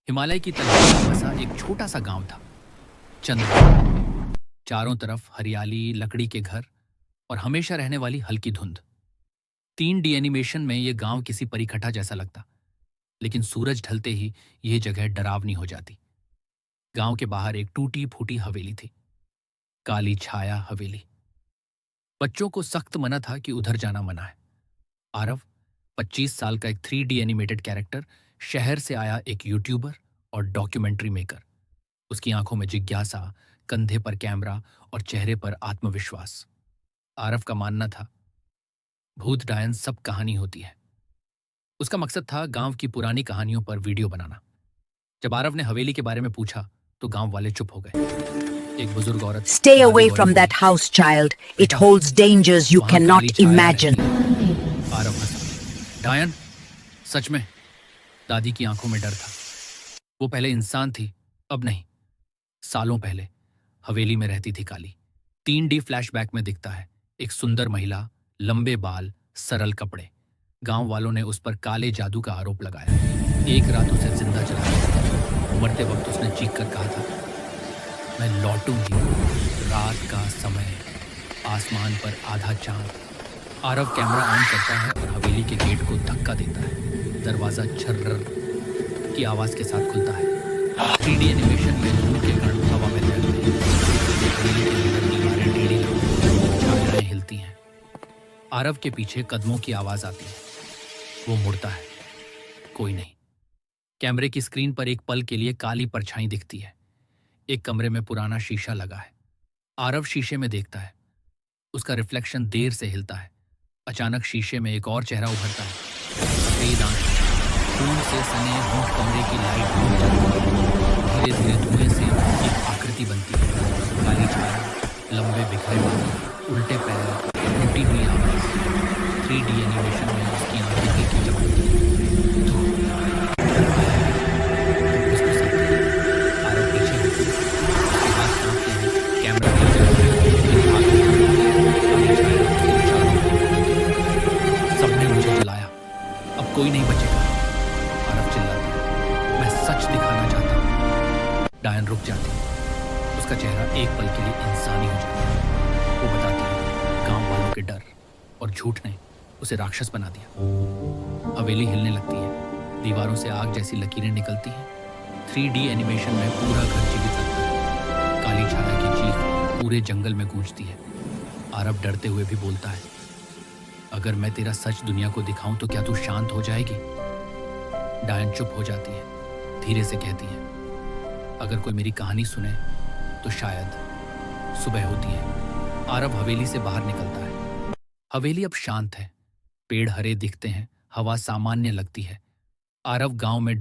हिमालय की तलहटी में बसा एक छोटा सा गांव था, चंद्रपुर। चारों तरफ हरियाली, लकड़ी के घर और हमेशा रहने वाली हल्की धुंध। 3D एनिमेशन में यह गांव किसी परिखटा जैसा लगता, लेकिन सूरज ढलते ही यह जगह डरावनी हो जाती। गांव के बाहर एक टूटी फूटी हवेली थी, काली छाया हवेली। बच्चों को सख्त मना था कि उधर जाना मना है। आरव, 25 साल का एक 3D एनिमेटेड कैरेक्टर, शहर से आया एक यूट्यूबर और डॉक्यूमेंट्री मेकर। उसकी आंखों में जिज्ञासा, कंधे पर कैमरा और चेहरे पर आत्मविश्वास। आरव का मानना था, भूत डायन सब कहानी होती है। उसका मकसद था गांव की पुरानी कहानियों पर वीडियो बनाना। जब आरव ने हवेली के बारे में पूछा तो गांव वाले चुप हो गए। एक बुजुर्ग औरत, Stay दादी away गौरी from बोली, that house, child. It बेटा, holds dangers you वहां काली cannot छाया imagine. रहती है। आरव हंसा। डायन? सच में? दादी की आंखों में डर था। वो पहले इंसान थी, अब नहीं। सालों पहले हवेली में रहती थी काली। 3D फ्लैशबैक में दिखता है, एक सुंदर महिला, लंबे बाल, सरल कपड़े। गांव वालों ने उस पर काले जादू का आरोप लगाया। एक रात उसे जिंदा जला दिया। मरते वक्त उसने चीख कर कहा था, मैं लौटूंगी। रात का समय, आसमान पर आधा चांद। आरव कैमरा ऑन करता है और हवेली के गेट को धक्का देता है। दरवाजा छर्रर की आवाज के साथ खुलता है। 3D एनिमेशन में धूल के कण हवा में तैरते हैं। हवेली के अंदर दीवारें टेढ़ी लगती हैं, छायाएं हिलती हैं। आरव के पीछे कदमों की आवाज आती है। वो मुड़ता है, कोई नहीं। कैमरे की स्क्रीन पर एक पल के लिए काली परछाई दिखती है। एक कमरे में पुराना शीशा लगा है। आरव शीशे में देखता है। उसका रिफ्लेक्शन देर से हिलता है। अचानक शीशे में एक और चेहरा उभरता है। सफेद आंखें, खून से सने होंठ, कमरे की लाइट बुझ जाती है। धीरे धीरे धुएं से एक आकृति बनती है। काली छाया, लंबे बिखरे बाल, उल्टे पैर, टूटी हुई आवाज। 3D एनिमेशन में उसकी आंखें हल्की चमकती हैं। उसको साथ है। आरव पीछे हटता है। उसके हाथ कांपते हैं। कैमरा नीचे जाता है, लेकिन भाग नहीं। काली छाया उसके चारों ओर घूमती है। सबने मुझे जलाया, अब कोई नहीं बचेगा। आरव चिल्लाता है, मैं सच दिखाना चाहता हूँ। डायन रुक जाती है। उसका चेहरा एक पल के लिए इंसानी हो जाता है। वो बताती है, गांव वालों के डर और झूठ ने उसे राक्षस बना दिया। हवेली हिलने लगती है। दीवारों से आग जैसी लकीरें निकलती हैं। 3D एनिमेशन में पूरा घर जीवित लगता है। काली छाया की चीख पूरे जंगल में गूंजती है। आरव डरते हुए भी बोलता है, अगर मैं तेरा सच दुनिया को दिखाऊं तो क्या तू शांत हो जाएगी? डायन चुप हो जाती है, धीरे से कहती है, अगर कोई मेरी कहानी सुने तो शायद। सुबह होती है। आरव हवेली से बाहर निकलता है। हवेली अब शांत है। पेड़ हरे दिखते हैं, हवा सामान्य लगती है। आरव गांव में